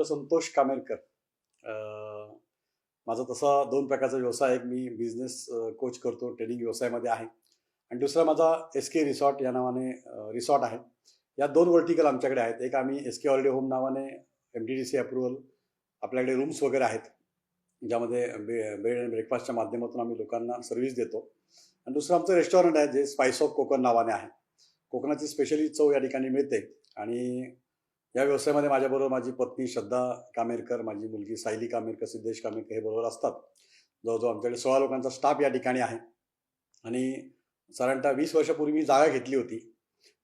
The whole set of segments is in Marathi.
डॉक्टर संतोष कामेरकर. माझा तसा 2 प्रकारचा व्यवसाय आहे. एक मी बिझनेस कोच करतो, ट्रेनिंग व्यवसायामध्ये आहे आणि दुसरा माझा एस-के रिसॉर्ट या नावाने रिसॉर्ट आहे. या 2 व्हर्टिकल आमच्याकडे आहेत. एक आम्ही एस-के हॉलिडे होम नावाने एम-टी-डी-सी अप्रूव्हल आपल्याकडे रूम्स वगैरे आहेत, ज्यामध्ये बेड अँड ब्रेकफास्टच्या माध्यमातून आम्ही लोकांना सर्व्हिस देतो आणि दुसरं आमचं रेस्टॉरंट आहे, जे स्पाइस ऑफ कोकण नावाने आहे. कोकणाची स्पेशली चव या ठिकाणी मिळते आणि या व्यवसायामध्ये माझ्याबरोबर माझी पत्नी श्रद्धा कामेरकर, माझी मुलगी सायली कामेरकर, सिद्धेश कामेरकर हे बरोबर असतात. जवळजवळ आमच्याकडे 16 लोकांचा स्टाफ या ठिकाणी आहे आणि साधारणतः 20 वर्षापूर्वी मी जागा घेतली होती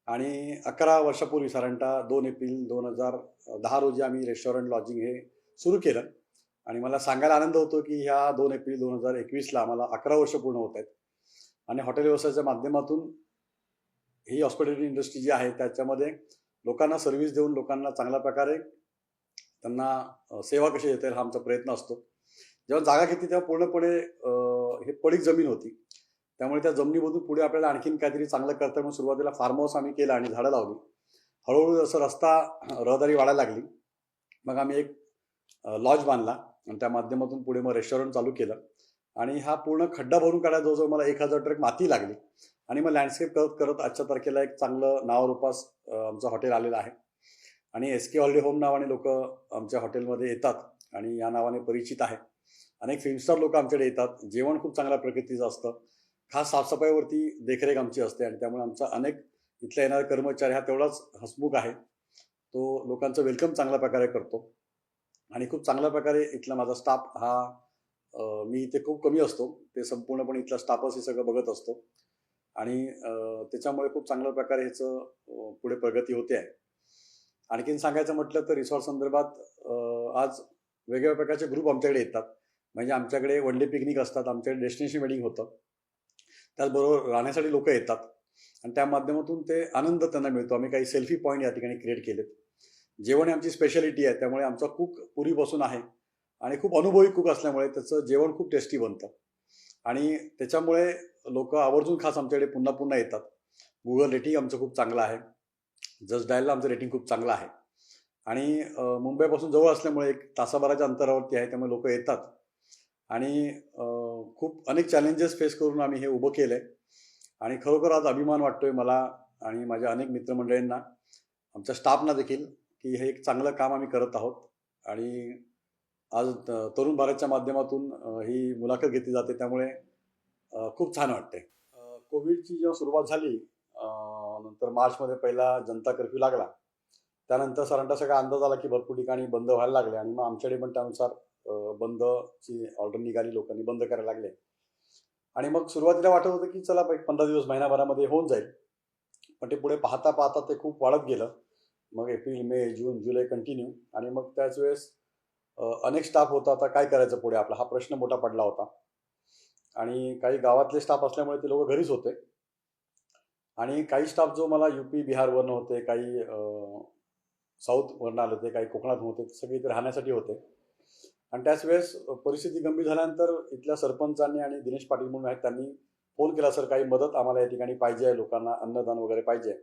आणि 11 वर्षापूर्वी साधारणतः 2 एप्रिल 2010 रोजी आम्ही रेस्टॉरंट लॉजिंग हे सुरू केलं आणि मला सांगायला आनंद होतो की ह्या 2 एप्रिल 2021ला आम्हाला 11 वर्ष पूर्ण होत आहेत आणि हॉटेल व्यवसायाच्या माध्यमातून ही हॉस्पिटॅलिटी इंडस्ट्री जी आहे त्याच्यामध्ये लोकांना सर्व्हिस देऊन लोकांना चांगल्या प्रकारे त्यांना सेवा कशी देता येईल हा आमचा प्रयत्न असतो. जेव्हा जागा घेतली तेव्हा पूर्णपणे हे पडीक जमीन होती, त्यामुळे त्या जमिनीमधून पुढे आपल्याला आणखीन काहीतरी चांगलं करता म्हणून सुरुवातीला फार्म हाऊस आम्ही केला आणि झाडं लावली. हळूहळू जसं रस्ता रहदारी वाढायला लागली, मग आम्ही एक लॉज बांधला आणि त्या माध्यमातून पुढे मग रेस्टॉरंट चालू केलं आणि हा पूर्ण खड्डा भरून काढायला जवळजवळ मला 1000 ट्रक माती लागली आणि मग लँडस्केप करत करत आजच्या तारखेला एक चांगलं नावारूपास आमचं हॉटेल आलेलं आहे आणि एस-के हॉलिडे होम नावाने लोक आमच्या हॉटेलमध्ये येतात आणि या नावाने परिचित आहे. अनेक फिल्मस्टार लोक आमच्याकडे येतात. जेवण खूप चांगल्या प्रकृतीचं असतं. खास साफसफाईवरती देखरेख आमची असते आणि त्यामुळे आमचा अनेक इथल्या येणारा कर्मचारी हा तेवढाच हसमुख आहे. तो लोकांचं वेलकम चांगल्या प्रकारे करतो आणि खूप चांगल्या प्रकारे इथला माझा स्टाफ हा मी इथे खूप कमी असतो, ते संपूर्णपणे इथला स्टाफच हे सगळं बघत असतो आणि त्याच्यामुळे खूप चांगल्या प्रकारे ह्याचं पुढे प्रगती होते आहे. आणखीन सांगायचं म्हटलं तर रिसॉर्ट संदर्भात आज वेगवेगळ्या प्रकारचे ग्रुप आमच्याकडे येतात. म्हणजे आमच्याकडे वन डे पिकनिक असतात, आमच्याकडे डेस्टिनेशन वेडिंग होतं, त्याचबरोबर राहण्यासाठी लोक येतात आणि त्या माध्यमातून ते आनंद त्यांना मिळतो. आम्ही काही सेल्फी पॉईंट या ठिकाणी क्रिएट केलेत. जेवण ही आमची स्पेशालिटी आहे, त्यामुळे आमचा कुक पूर्वीपासून आहे आणि खूप अनुभवी कुक असल्यामुळे त्याचं जेवण खूप टेस्टी बनतं आणि त्याच्यामुळे लोक आवर्जून खास आमच्याकडे पुन्हा पुन्हा येतात. गुगल रेटिंग आमचं खूप चांगलं आहे. जस्ट डायलला आमचं रेटिंग खूप चांगलं आहे आणि मुंबईपासून जवळ असल्यामुळे एक तासाभराच्या अंतरावरती आहे, त्यामुळे लोक येतात आणि खूप अनेक चॅलेंजेस फेस करून आम्ही हे उभं केलं आहे आणि खरोखर आज अभिमान वाटतोय मला आणि माझ्या अनेक मित्रमंडळींना, आमच्या स्टाफना देखील, की हे एक चांगलं काम आम्ही करत आहोत आणि आज तरुण भारतच्या माध्यमातून ही मुलाखत घेतली जाते, त्यामुळे खूप छान वाटते. कोविडची जेव्हा सुरुवात झाली, नंतर मार्चमध्ये पहिला जनता कर्फ्यू लागला, त्यानंतर साधारणतः सगळा अंदाज आला की भरपूर ठिकाणी बंद व्हायला लागले आणि मग आमच्याकडे पण त्यानुसार बंदची ऑर्डर निघाली, लोकांनी बंद करायला लागले आणि मग सुरुवातीला वाटत होतं की चला 15 दिवस महिनाभरामध्ये होऊन जाईल, पण ते पुढे पाहता पाहता ते खूप वाढत गेलं. मग एप्रिल, मे, जून, जुलै कंटिन्यू आणि मग त्याच वेळेस अनेक स्टाफ होता, आता काय करायचं पुढे, आपला हा प्रश्न मोठा पडला होता आणि काही गावातले स्टाफ असल्यामुळे ते लोक घरीच होते आणि काही स्टाफ जो मला UP बिहारवरनं होते, काही साऊथवरनं आले होते, काही कोकणातून होते, सगळे इथे राहण्यासाठी होते आणि त्याच वेळेस परिस्थिती गंभीर झाल्यानंतर इथल्या सरपंचांनी आणि दिनेश पाटील म्हणून आहेत, त्यांनी फोन केला, सर काही मदत आम्हाला या ठिकाणी पाहिजे आहे, लोकांना अन्नदान वगैरे पाहिजे आहे.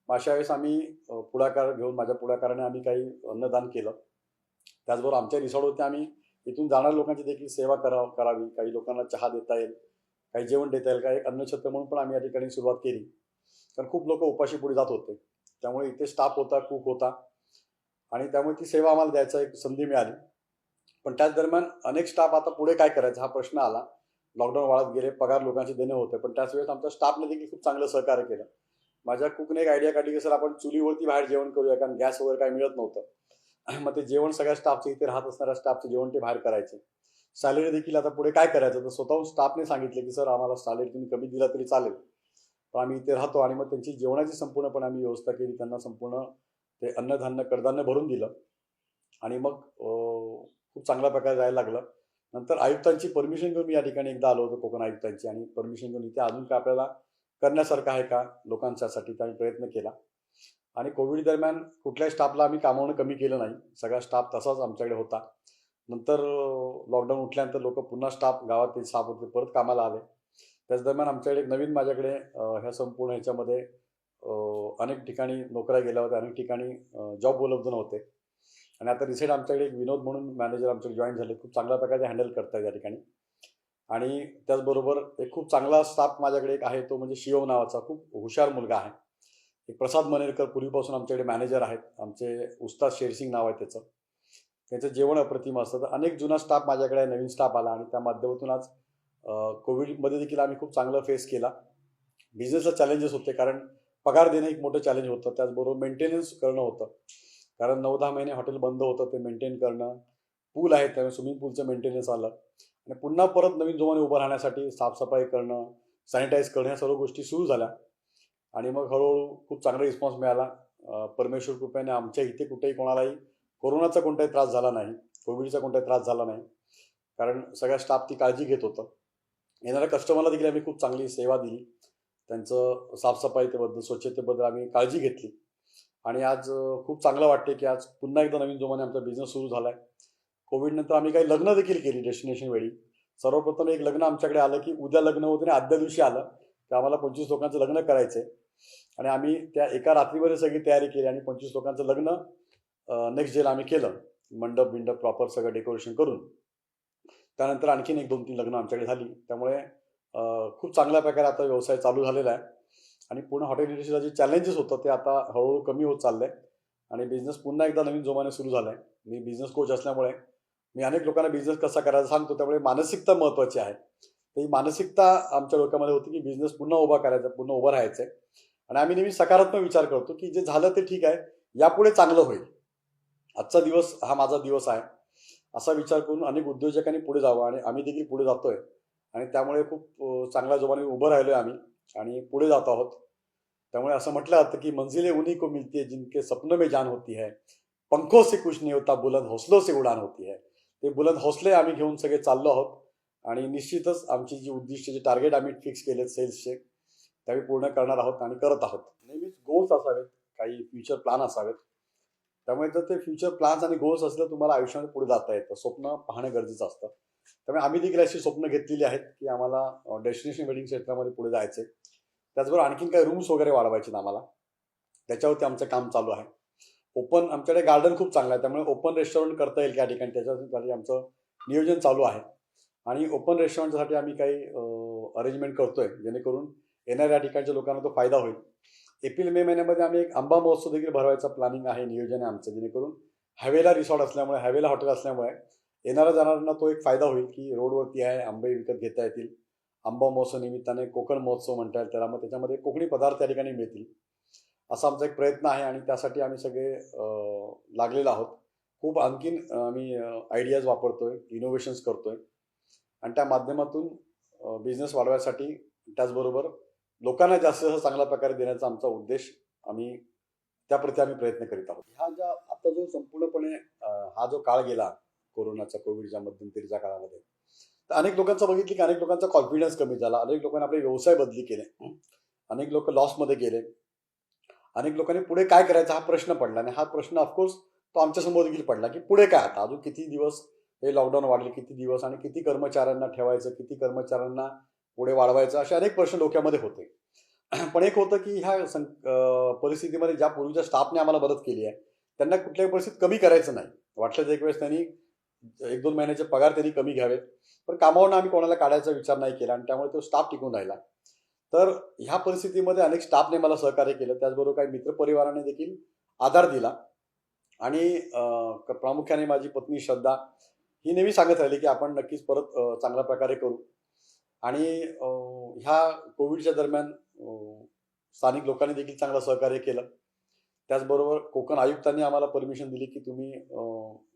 मग अशा वेळेस आम्ही पुढाकार घेऊन, माझ्या पुढाकाराने आम्ही काही अन्नदान केलं. त्याचबरोबर आमच्या रिसॉर्टवरती आम्ही इथून जाणाऱ्या लोकांची देखील सेवा करावी, काही लोकांना चहा देता येईल, काही जेवण देता येईल, काही अन्नछत्र म्हणून पण आम्ही या ठिकाणी सुरुवात केली, कारण खूप लोक उपाशी पुढे जात होते. त्यामुळे इथे स्टाफ होता, कुक होता आणि त्यामुळे ती सेवा आम्हाला द्यायचा एक संधी मिळाली. पण त्याच दरम्यान अनेक स्टाफ आता पुढे काय करायचं हा प्रश्न आला. लॉकडाऊन वाढत गेले, पगार लोकांचे देणे होते, पण त्याच वेळेस आमच्या स्टाफने देखील खूप चांगलं सहकार्य केलं. माझ्या कुकने एक आयडिया काढली की सर आपण चुलीवरती बाहेर जेवण करूया, कारण गॅस वगैरे काही मिळत नव्हतं. मग ते जेवण सगळ्या स्टाफचं, इथे राहत असणाऱ्या स्टाफचं जेवण ते बाहेर करायचे. सॅलरी देखील आता पुढे काय करायचं, तर स्वतःहून स्टाफने सांगितले की सर आम्हाला सॅलरी तुम्ही कमी दिला तरी चालेल, पण आम्ही इथे राहतो आणि मग त्यांची जेवणाची संपूर्णपणे आम्ही व्यवस्था केली. त्यांना संपूर्ण ते अन्नधान्य कडधान्य भरून दिलं आणि मग खूप चांगल्या प्रकारे जायला लागलं. नंतर आयुक्तांची परमिशन घेऊन मी या ठिकाणी एकदा आलो होतो, कोकण आयुक्तांची, आणि परमिशन घेऊन इथे अजून काय आपल्याला करण्यासारखं आहे का लोकांच्यासाठी, त्याने प्रयत्न केला आणि कोविड दरम्यान कुठल्याही स्टाफला आम्ही कामावणं कमी केलं नाही, सगळा स्टाफ तसाच आमच्याकडे होता. नंतर लॉकडाऊन उठल्यानंतर लोक पुन्हा स्टाफ गावातील स्टाफ होते परत कामाला आले. त्याच दरम्यान आमच्याकडे एक नवीन, माझ्याकडे ह्या संपूर्ण ह्याच्यामध्ये अनेक ठिकाणी नोकऱ्या गेल्या होत्या, अनेक ठिकाणी जॉब उपलब्ध नव्हते आणि आता रिसेंट आमच्याकडे एक विनोद म्हणून मॅनेजर आमच्याकडे जॉईन झाले, खूप चांगल्या प्रकारे हँडल करतायत या ठिकाणी. आणि त्याचबरोबर एक खूप चांगला स्टाफ माझ्याकडे एक आहे, तो म्हणजे शिवम नावाचा खूप हुशार मुलगा आहे. एक प्रसाद मनेरकर पूर्वीपासून आमच्याकडे मॅनेजर आहेत. आमचे उस्ताद शेरसिंग नाव आहे त्याचं. त्यांचं जेवण अप्रतिम असतं. तर अनेक जुना स्टाफ माझ्याकडे आहे, नवीन स्टाफ आला आणि त्या माध्यमातून आज कोविडमध्ये देखील आम्ही खूप चांगलं फेस केला. बिझनेसला चॅलेंजेस होते, कारण पगार देणं एक मोठं चॅलेंज होतं. त्याचबरोबर मेंटेनन्स करणं होतं. कारण 9-10 महिने हॉटेल बंद होतं, ते मेंटेन करणं. पूल आहे, त्यामुळे स्विमिंग पूलचं मेंटेनन्स आलं आणि पुन्हा परत नवीन जोमाने उभं राहण्यासाठी साफसफाई करणं, सॅनिटाईज करणं, ह्या सर्व गोष्टी सुरू झाल्या आणि मग हळूहळू खूप चांगला रिस्पॉन्स मिळाला. परमेश्वर कृपेने आमच्या इथे कुठेही कोणालाही कोरोनाचा कोणताही त्रास झाला नाही, कोविडचा कोणताही त्रास झाला नाही. कारण सगळ्या स्टाफ ती काळजी घेत होतं. येणाऱ्या कस्टमरला देखील आम्ही खूप चांगली सेवा दिली. त्यांचं साफसफाईबद्दल, स्वच्छतेबद्दल आम्ही काळजी घेतली आणि आज खूप चांगलं वाटते की आज पुन्हा एकदा नवीन जोमाने आमचा बिझनेस सुरू झाला आहे. कोविडनंतर आम्ही काही लग्न देखील केली डेस्टिनेशन वेळी. सर्वप्रथम एक लग्न आमच्याकडे आलं की उद्या लग्न होतं आणि आदल्या दिवशी आलं की आम्हाला 25 लोकांचं लग्न करायचं आहे आणि आम्ही त्या एका रात्रीमध्ये सगळी तयारी केली आणि 25 लोकांचं लग्न नेक्स्ट डेला आम्ही केलं. मंडप प्रॉपर सगळं डेकोरेशन करून. त्यानंतर आणखीन एक 2-3 लग्न आमच्याकडे झाली. त्यामुळे खूप चांगल्या प्रकारे आता व्यवसाय चालू झालेला आहे आणि पूर्ण हॉटेल इंडस्ट्रीला जे चॅलेंजेस होतं ते आता हळूहळू कमी होत चाललं आहे आणि बिझनेस पुन्हा एकदा नवीन जोमाने सुरू झाला आहे. मी बिझनेस कोच असल्यामुळे मी अनेक लोकांना बिझनेस कसा करायचा सांगतो, त्यामुळे मानसिकता महत्त्वाची आहे. तर ही मानसिकता आमच्या डोक्यामध्ये होती की बिझनेस पुन्हा उभा करायचा, पुन्हा उभं राहायचं आहे आणि आम्ही नेहमी सकारात्मक विचार करतो की जे झालं ते ठीक आहे, यापुढे चांगलं होईल. आजचा दिवस हा माझा दिवस आहे, असा विचार करून अनेक उद्योजकांनी पुढे जावं आणि आम्ही देखील पुढे जातोय आणि त्यामुळे खूप चांगल्या जोमाने उभं राहिलोय आम्ही आणि पुढे जात आहोत. त्यामुळे असं म्हटलं जातं की मंजिलें उन्हीं को मिलती है जिनके सपनों में जान होती है, पंखों से कुछ नहीं होता बुलंद हौसलों से उडान होती है. ते बुलंद हौसले आम्ही घेऊन सगळे चाललो आहोत आणि निश्चितच आमची जी उद्दिष्ट, जे टार्गेट आम्ही फिक्स केलेत सेल्सचे, ते आम्ही पूर्ण करणार आहोत आणि करत आहोत. नेहमीच गोल्स असावेत, काही फ्युचर प्लॅन असावेत. त्यामुळे जर ते फ्युचर प्लॅन्स आणि गोल्स असलं, तुम्हाला आयुष्यामध्ये पुढे जाता येतं. स्वप्न पाहणं गरजेचं असतं. त्यामुळे आम्ही देखील अशी स्वप्न घेतलेली आहेत की आम्हाला डेस्टिनेशन वेडिंग क्षेत्रामध्ये पुढे जायचं आहे. त्याचबरोबर आणखीन काही रूम्स वगैरे वाढवायचे आम्हाला. त्याच्यावरती आमचं काम चालू आहे. ओपन आमच्याकडे गार्डन खूप चांगलं आहे, त्यामुळे ओपन रेस्टॉरंट करता येईल त्या ठिकाणी. त्याच्यासाठी आमचं नियोजन चालू आहे आणि ओपन रेस्टॉरंटसाठी आम्ही काही अरेंजमेंट करतोय, जेणेकरून येणाऱ्या ठिकाणच्या लोकांना तो फायदा होईल. एप्रिल-मे महिन्यामध्ये आम्ही एक आंबा महोत्सव देखील भरवायचा प्लॅनिंग आहे, नियोजन आहे आमचं, जेणेकरून हायवेला रिसॉर्ट असल्यामुळे, हायवेला हॉटेल असल्यामुळे येणाऱ्या जाणाऱ्यांना तो एक फायदा होईल की रोडवरती आहे, आंबे विकत घेता येतील. आंबा महोत्सव निमित्ताने कोकण महोत्सव म्हणता येईल त्याला, मग त्याच्यामध्ये कोकणी पदार्थ त्या ठिकाणी मिळतील, असा आमचा एक प्रयत्न आहे आणि त्यासाठी आम्ही सगळे लागलेलो आहोत. खूप आणखीन आम्ही आयडियाज वापरतोय, इनोव्हेशन्स करतोय आणि त्या माध्यमातून बिझनेस वाढवायसाठी, त्याचबरोबर लोकांना जास्त चांगल्या प्रकारे देण्याचा आमचा उद्देश, त्याप्रती आम्ही प्रयत्न करीत आहोत. आता जो संपूर्णपणे हा जो काळ गेला कोरोनाचा, कोविडच्या मध्यंतरीच्या काळामध्ये, तर अनेक लोकांचं बघितलं की अनेक लोकांचा कॉन्फिडन्स कमी झाला, अनेक लोकांनी आपले व्यवसाय बदली केले, अनेक लोक लॉसमध्ये गेले, अनेक लोकांनी पुढे काय करायचा हा प्रश्न पडला आणि हा प्रश्न ऑफकोर्स तो आमच्यासमोर देखील पडला की पुढे काय, आता अजून किती दिवस हे लॉकडाऊन वाढले, किती दिवस आणि किती कर्मचाऱ्यांना ठेवायचं, किती कर्मचाऱ्यांना पुढे वाढवायचं, असे अनेक प्रश्न डोक्यामध्ये होते. पण एक होतं की ह्या परिस्थितीमध्ये ज्या पूर्वीच्या स्टाफने आम्हाला मदत केली आहे, त्यांना कुठल्याही परिस्थितीत कमी करायचं नाही. वाटलं तर एक वेळेस त्यांनी 1-2 महिन्याचे पगार त्यांनी कमी घ्यावेत, पण कामावरून आम्ही कोणाला काढायचा विचार नाही केला आणि त्यामुळे तो स्टाफ टिकून राहिला. तर ह्या परिस्थितीमध्ये अनेक स्टाफने मला सहकार्य केलं, त्याचबरोबर काही मित्रपरिवाराने देखील आधार दिला आणि प्रामुख्याने माझी पत्नी श्रद्धा ही नेहमी सांगत राहिली की आपण नक्कीच परत चांगल्या प्रकारे करू आणि ह्या कोविडच्या दरम्यान स्थानिक लोकांनी देखील चांगलं सहकार्य केलं. त्याचबरोबर कोकण आयुक्तांनी आम्हाला परमिशन दिली की तुम्ही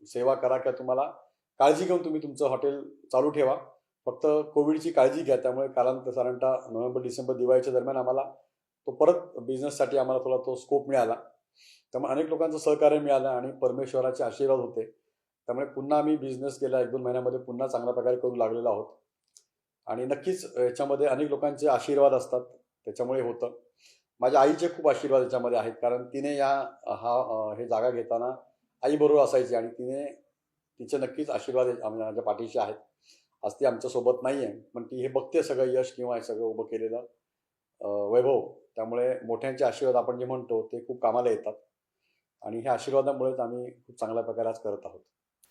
सेवा करा किंवा तुम्हाला काळजी घेऊन तुम्ही तुमचं हॉटेल चालू ठेवा, फक्त कोविडची काळजी घ्या. त्यामुळे साधारणतः नोव्हेंबर-डिसेंबर दिवाळीच्या दरम्यान आम्हाला तो परत बिझनेससाठी आम्हाला थोडा तो स्कोप मिळाला. त्यामुळे अनेक लोकांचं सहकार्य मिळालं आणि परमेश्वराचे आशीर्वाद होते. त्यामुळे पुन्हा आम्ही बिझनेस केला 1-2 महिन्यामध्ये पुन्हा चांगल्या प्रकारे करू लागलेलो आहोत आणि नक्कीच याच्यामध्ये अनेक लोकांचे आशीर्वाद असतात, त्याच्यामुळे होतं. माझ्या आईचे खूप आशीर्वाद याच्यामध्ये आहेत, कारण तिने हे जागा घेताना आईबरोबर असायची आणि तिचे नक्कीच आशीर्वाद माझ्या पाठीशी आहेत. आज ती आमच्यासोबत नाही आहे, पण ती हे बघते सगळं यश किंवा हे सगळं उभं केलेलं वैभव. त्यामुळे मोठ्यांचे आशीर्वाद आपण जे म्हणतो ते खूप कामाला येतात आणि ह्या आशीर्वादामुळेच आम्ही खूप चांगल्या प्रकारे आज करत आहोत.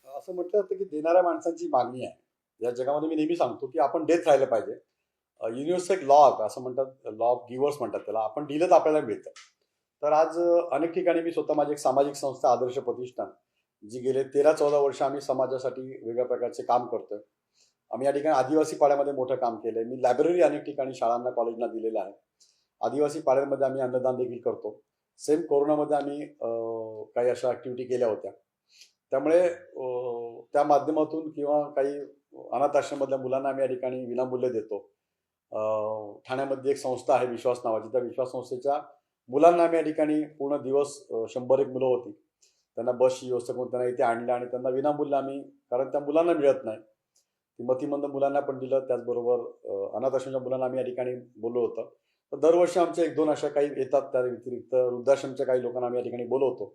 असं म्हटलं जातं की देणाऱ्या माणसांची मागणी आहे. या जगामध्ये मी नेहमी सांगतो की आपण देत राहिलं पाहिजे. युनिव्हर्स एक लॉ असं म्हणतात, लॉ ऑफ गिव्हर्स म्हणतात त्याला. आपण दिलं तर आपल्याला मिळतं. तर आज अनेक ठिकाणी मी स्वतः माझी एक सामाजिक संस्था आदर्श प्रतिष्ठान, जी गेले 13-14 वर्ष आम्ही समाजासाठी वेगळ्या प्रकारचे काम करतोय. आम्ही या ठिकाणी आदिवासी पाड्यामध्ये मोठं काम केलंय. मी लायब्ररी अनेक ठिकाणी शाळांना, कॉलेजला दिलेलं आहे. आदिवासी पाड्यांमध्ये आम्ही अन्नदान देखील करतो. सेम कोरोनामध्ये आम्ही काही अशा ॲक्टिव्हिटी केल्या होत्या. त्यामुळे त्या माध्यमातून किंवा काही अनाथ आश्रममधल्या मुलांना आम्ही या ठिकाणी विनामूल्य देतो. ठाण्यामध्ये एक संस्था आहे विश्वास नावाची. त्या विश्वास संस्थेच्या मुलांना आम्ही या ठिकाणी पूर्ण दिवस 100 मुलं होती. त्यांना बसची व्यवस्था करून त्यांना इथे आणलं आणि त्यांना विनामूल्य आम्ही, कारण त्या मुलांना मिळत नाही. ती मतिमंद मुलांना पण दिलं. त्याचबरोबर अनाथ आश्रमच्या मुलांना आम्ही या ठिकाणी बोलवलं होतं. तर दरवर्षी आमच्या 1-2 अशा काही येतात. त्या व्यतिरिक्त वृद्धाश्रमच्या काही लोकांना आम्ही या ठिकाणी बोलवतो.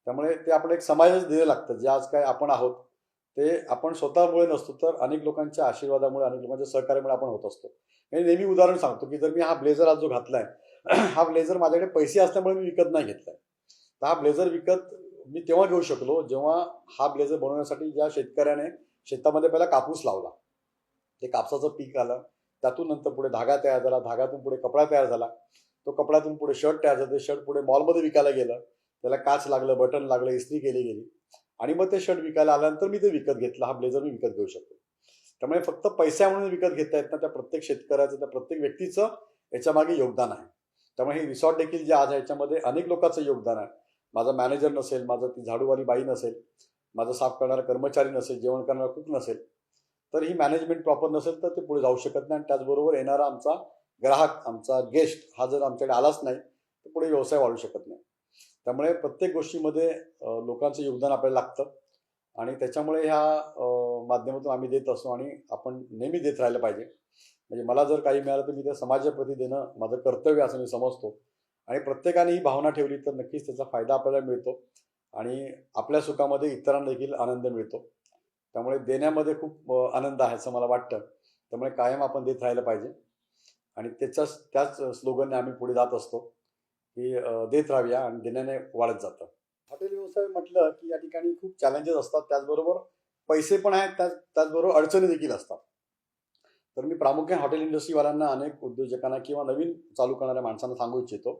त्यामुळे ते आपण एक समाजच दिलं लागतं. जे आज काय आपण आहोत ते आपण स्वतःमुळे नसतो, तर अनेक लोकांच्या आशीर्वादामुळे, अनेक लोकांच्या सहकार्यामुळे आपण होत असतो. मी नेहमी उदाहरण सांगतो की जर मी हा ब्लेझर आज जो घातलाय हा ब्लेझर माझ्याकडे पैसे असल्यामुळे मी विकत नाही घेतलाय. तर हा ब्लेझर विकत मी तेव्हा घेऊ शकलो जेव्हा हा ब्लेझर बनवण्यासाठी ज्या शेतकऱ्याने शेतामध्ये पहिला कापूस लावला, ते कापसाचं पीक आलं, त्यातून नंतर पुढे धागा तयार झाला, धाग्यातून पुढे कपडा तयार झाला, तो कपड्यातून पुढे शर्ट तयार झालं, ते शर्ट पुढे मॉलमध्ये विकायला गेलं, त्याला काच लागलं, बटन लागलं, इस्त्री केली गेली आणि मग ते शर्ट विकायला आल्यानंतर मी ते विकत घेतलं. हा ब्लेझर मी विकत घेऊ शकतो. त्यामुळे फक्त पैसा म्हणून विकत घेता येत ना, त्या प्रत्येक शेतकऱ्याचं, त्या प्रत्येक व्यक्तीचं याच्यामागे योगदान आहे. त्यामुळे हे रिसॉर्ट देखील जे आज आहे याच्यामध्ये अनेक लोकांचं योगदान आहे. माझा मॅनेजर नसेल, माझं ती झाडूवाली बाई नसेल, माझं साफ करणारा कर्मचारी नसेल, जेवण करणारा कुक नसेल, तर ही मॅनेजमेंट प्रॉपर नसेल तर ते पुढे जाऊ शकत नाही. आणि त्याचबरोबर येणारा आमचा ग्राहक, आमचा गेस्ट हा जर आमच्याकडे आलाच नाही तर पुढे व्यवसाय वाढू शकत नाही. त्यामुळे प्रत्येक गोष्टीमध्ये लोकांचं योगदान आपल्याला लागतं आणि त्याच्यामुळे ह्या माध्यमातून आम्ही देत असतो आणि आपण नेहमी देत राहिलं पाहिजे. म्हणजे मला जर काही मिळालं तर मी त्या समाजाप्रती देणं माझं कर्तव्य असं मी समजतो आणि प्रत्येकाने ही भावना ठेवली तर नक्कीच त्याचा फायदा आपल्याला मिळतो आणि आपल्या सुखामध्ये इतरांना देखील आनंद मिळतो. त्यामुळे देण्यामध्ये खूप आनंद आहे असं मला वाटतं. त्यामुळे कायम आपण देत राहिलं पाहिजे आणि त्याच स्लोगनने आम्ही पुढे जात असतो की देत राहूया आणि देण्याने वाढत जातं. हॉटेल व्यवसाय म्हटलं की या ठिकाणी खूप चॅलेंजेस असतात. त्याचबरोबर पैसे पण आहेत, त्याचबरोबर अडचणी देखील असतात. तर मी प्रामुख्याने हॉटेल इंडस्ट्रीवाल्यांना, अनेक उद्योजकांना किंवा नवीन चालू करणाऱ्या माणसांना सांगू इच्छितो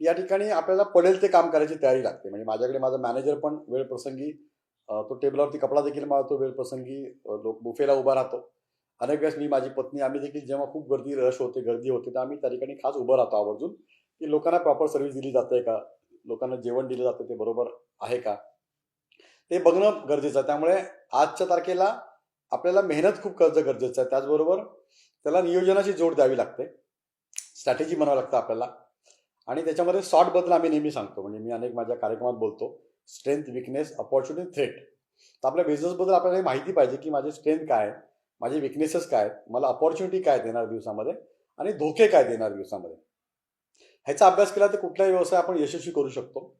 की या ठिकाणी आपल्याला पडेल ते काम करायची तयारी लागते. म्हणजे माझ्याकडे माझा मॅनेजर पण वेळ प्रसंगी तो टेबलावरती कपडा देखील मारतो, वेळ प्रसंगी लोक बुफेला उभा राहतो. अनेक वेळेस मी, माझी पत्नी, आम्ही देखील जेव्हा खूप गर्दी होते तर आम्ही त्या ठिकाणी खास उभं राहतो आवर्जून की लोकांना प्रॉपर सर्व्हिस दिली जाते का, लोकांना जेवण दिलं जातं ते बरोबर आहे का, ते बघणं गरजेचं आहे. त्यामुळे आजच्या तारखेला आपल्याला मेहनत खूप करणं गरजेचं आहे. त्याचबरोबर त्याला नियोजनाची जोड द्यावी लागते, स्ट्रॅटेजी बनावं लागतं आपल्याला आणि त्याच्यामध्ये सॉर्टबद्दल आम्ही नेहमी सांगतो. म्हणजे मी अनेक माझ्या कार्यक्रमात बोलतो, स्ट्रेंथ, विकनेस, अपॉर्च्युनिटी, थ्रेट. तर आपल्या बिझनेसबद्दल आपल्याला माहिती पाहिजे की माझे स्ट्रेंथ काय आहे, माझे विकनेसेस काय आहेत, मला अपॉर्च्युनिटी काय देणार दिवसामध्ये आणि धोके काय देणार दिवसामध्ये. ह्याचा अभ्यास केला तर कुठलाही व्यवसाय आपण यशस्वी करू शकतो.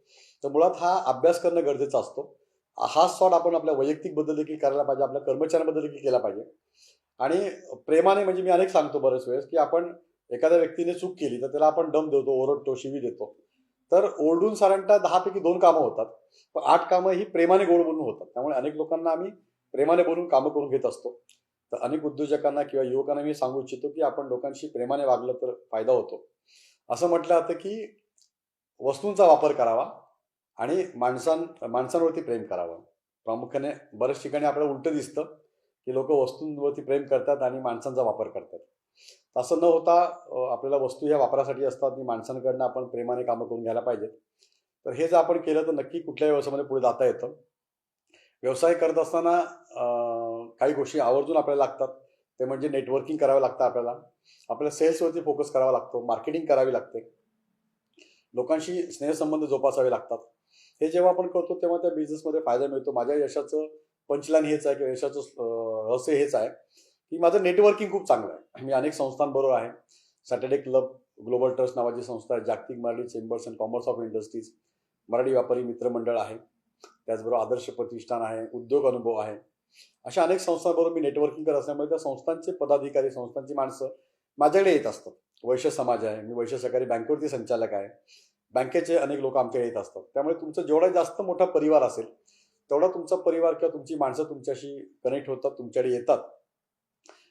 तर मुळात हा अभ्यास करणं गरजेचं असतो. हा सॉर्ट आपण आपल्या वैयक्तिक बद्दल देखील करायला पाहिजे, आपल्या कर्मचाऱ्यांबद्दल देखील केला पाहिजे आणि प्रेमाने. म्हणजे मी अनेक सांगतो बरेच वेळेस की आपण एखाद्या व्यक्तीने चूक केली तर त्याला आपण दम देतो, ओरडतो, शिवी देतो. तर ओरडून साधारणतः 10 पैकी 2 कामं होतात, पण 8 कामं ही प्रेमाने गोड बोलून होतात. त्यामुळे अनेक लोकांना आम्ही प्रेमाने बोलून कामं करून घेत असतो. तर अनेक उद्योजकांना किंवा युवकांना मी सांगू इच्छितो की आपण लोकांशी प्रेमाने वागलं तर फायदा होतो. असं म्हटलं जातं की वस्तूंचा वापर करावा आणि माणसांवरती प्रेम करावं. प्रामुख्याने बऱ्याच ठिकाणी आपल्याला उलटं दिसतं की लोक वस्तूंवरती प्रेम करतात आणि माणसांचा वापर करतात. असं न होता आपल्याला वस्तू ह्या वापरासाठी असतात आणि माणसांकडनं आपण प्रेमाने कामं करून घ्यायला पाहिजेत. तर हे जर आपण केलं तर नक्की कुठल्याही व्यवसायामध्ये पुढे जाता येतं. व्यवसाय करत असताना काही गोष्टी आवर्जून आपल्याला लागतात. ते म्हणजे नेटवर्किंग करावं लागतं आपल्याला सेल्सवरती फोकस करावा लागतो, मार्केटिंग करावी लागते, लोकांशी स्नेहसंबंध जोपासावे लागतात. हे जेव्हा आपण करतो तेव्हा त्या बिझनेसमध्ये फायदा मिळतो. माझ्या यशाचं पंचलाईन हेच आहे किंवा यशाचं रहस्य हेच आहे की माझं नेटवर्किंग खूप चांगलं आहे. मी अनेक संस्थांबरोबर आहे. सॅटर्डे क्लब ग्लोबल ट्रस्ट नावाची संस्था आहे, जागतिक Marathi chambers and commerce of industries, Marathi व्यापारी मित्रमंडळ आहे, त्याचबरोबर आदर्श प्रतिष्ठान आहे, उद्योग अनुभव आहे. अशा अनेक संस्थांबरोबर मी नेटवर्किंग करत असल्यामुळे त्या संस्थांचे पदाधिकारी, संस्थांची माणसं माझ्याकडे येत असतात. वैश्य समाज आहे, मी वैश्य सहकारी बँकेवरती संचालक आहे. बँकेचे अनेक लोक आमच्याकडे येत असतात. त्यामुळे तुमचं जेवढा जास्त मोठा परिवार असेल तेवढा तुमचा परिवार किंवा तुमची माणसं तुमच्याशी कनेक्ट होतात, तुमच्याकडे येतात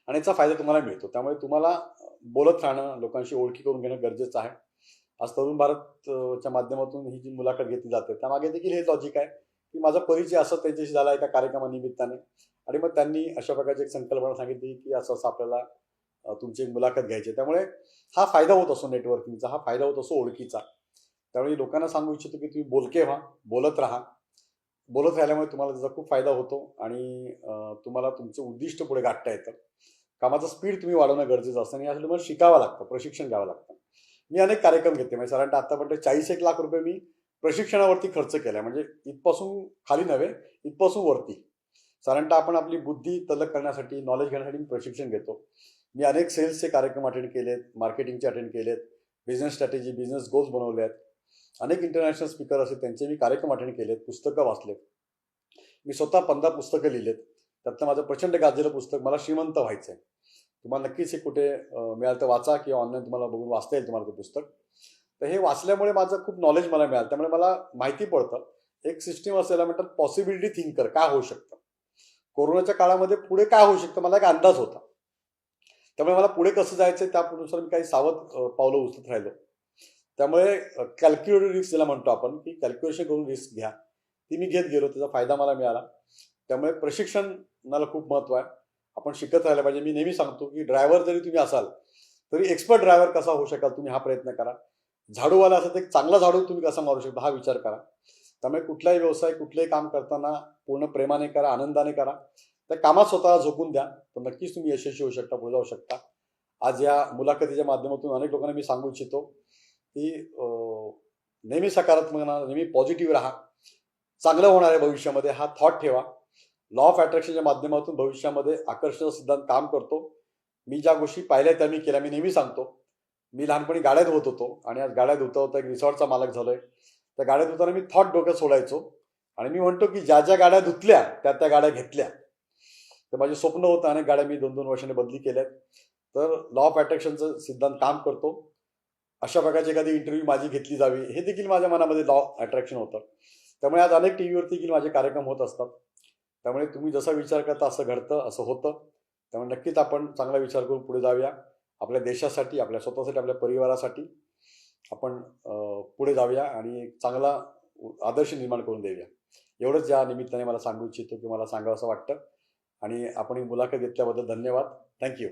आणि याचा फायदा तुम्हाला मिळतो. त्यामुळे तुम्हाला बोलत राहणं, लोकांशी ओळखी करून घेणं गरजेचं आहे. आज तरुण भारतच्या माध्यमातून ही जी मुलाखत घेतली जाते त्यामागे देखील हे लॉजिक आहे की माझा परिचय असं त्यांच्याशी झाला एका कार्यक्रमानिमित्ताने आणि मग त्यांनी अशा प्रकारची एक संकल्पना सांगितली की असं असं आपल्याला तुमची एक मुलाखत घ्यायची. त्यामुळे हा फायदा होत असतो नेटवर्किंगचा, हा फायदा होत असतो ओळखीचा. त्यामुळे लोकांना सांगू इच्छितो की तुम्ही बोलके व्हा, बोलत राहा. बोलत राहिल्यामुळे तुम्हाला त्याचा खूप फायदा होतो आणि तुम्हाला तुमचं उद्दिष्ट पुढे गाठता येतं. कामाचा स्पीड तुम्ही वाढवणं गरजेचं असतं आणि यासाठी तुम्हाला शिकावं लागतं, प्रशिक्षण घ्यावं लागतं. मी अनेक कार्यक्रम घेतले, म्हणजे साधारणतः आतापर्यंत 40-1 लाख रुपये मी प्रशिक्षणावरती खर्च केला. म्हणजे इथपासून खाली नव्हे, इथपासून वरती. साधारणतः आपण आपली बुद्धी तल्लख करण्यासाठी, नॉलेज घेण्यासाठी मी प्रशिक्षण घेतो. मी अनेक सेल्सचे कार्यक्रम अटेंड केलेत, मार्केटिंगचे अटेंड केलेत, बिझनेस स्ट्रॅटेजी, बिझनेस गोल्स बनवले आहेत. अनेक इंटरनॅशनल स्पीकर असे त्यांचे मी कार्यक्रम अटेंड केलेत, पुस्तकं वाचलेत. मी स्वतः 15 पुस्तकं लिहिलेत. त्यातलं माझं प्रचंड गाजलेलं पुस्तक मला श्रीमंत व्हायचं आहे. तुम्हाला नक्कीच हे कुठे मिळालं तर वाचा किंवा ऑनलाईन तुम्हाला बघून वाचता येईल तुम्हाला ते पुस्तक. तर हे वाचल्यामुळे माझं खूप नॉलेज मला मिळालं. त्यामुळे मला माहिती पडतं एक सिस्टीम असायला म्हणतात पॉसिबिलिटी थिंकर, काय होऊ शकतं. कोरोनाच्या काळामध्ये पुढे काय होऊ शकतं मला एक अंदाज होता. त्यामुळे मला पुढे कसं जायचं त्यानुसार मी काही सावध पावलं उचलत राहिलो. त्यामुळे कॅल्क्युलेटेड रिस्क ज्याला म्हणतो आपण की कॅल्क्युलेशन करून रिस्क घ्या, ती मी घेत गेलो. त्याचा फायदा मला मिळाला. त्यामुळे प्रशिक्षणाला खूप महत्त्व आहे. आपण शिकत राहायला पाहिजे. मी नेहमी सांगतो की ड्रायव्हर जरी तुम्ही असाल तरी एक्सपर्ट ड्रायव्हर कसा होऊ शकाल तुम्ही हा प्रयत्न करा. झाडूवाला असेल तर एक चांगला झाडू तुम्ही कसा मारू शकता हा विचार करा. त्यामुळे कुठलाही व्यवसाय, कुठलंही काम करताना पूर्ण प्रेमाने करा, आनंदाने करा. त्या कामात स्वतःला झोकून द्या, तर नक्कीच तुम्ही यशस्वी होऊ शकता, पुढे जाऊ शकता. आज या मुलाखतीच्या माध्यमातून अनेक लोकांना मी सांगू इच्छितो की नेहमी सकारात्मक राहा, नेहमी पॉझिटिव्ह राहा. चांगलं होणार आहे भविष्यामध्ये हा थॉट ठेवा. लॉ ऑफ अट्रॅक्शनच्या माध्यमातून भविष्यामध्ये आकर्षणाचा सिद्धांत काम करतो. मी ज्या गोष्टी पाहिल्या त्या मी केल्या. मी नेहमी सांगतो मी लहानपणी गाड्या धुवत होतो आणि आज गाड्या धुता होता एक रिसॉर्टचा मालक झालोय. त्या गाड्या धुताना मी थॉट डोक्यात सोडायचो आणि मी म्हणतो की ज्या ज्या गाड्या धुतल्या त्या गाड्या घेतल्या. तर माझे स्वप्न होतं अनेक गाड्या मी 2-2 वर्षांनी बदली केल्यात. तर लॉ ऑफ अट्रॅक्शनचं सिद्धांत काम करतो. अशा प्रकारची एखादी इंटरव्ह्यू माझी घेतली जावी हे देखील माझ्या मनामध्ये लॉ अट्रॅक्शन होतं. त्यामुळे आज अनेक टीव्हीवरती देखील माझे कार्यक्रम होत असतात. त्यामुळे तुम्ही जसा विचार करता असं घडतं, असं होतं. त्यामुळे नक्कीच आपण चांगला विचार करून पुढे जाऊया. आपल्या देशासाठी, आपल्या स्वतःसाठी, आपल्या परिवारासाठी आपण पुढे जाऊया आणि एक चांगला आदर्श निर्माण करून देऊया. एवढंच या निमित्ताने मला सांगू इच्छितो की मला सांगावं असं वाटतं आणि आपण ही मुलाखत घेतल्याबद्दल धन्यवाद. थँक्यू.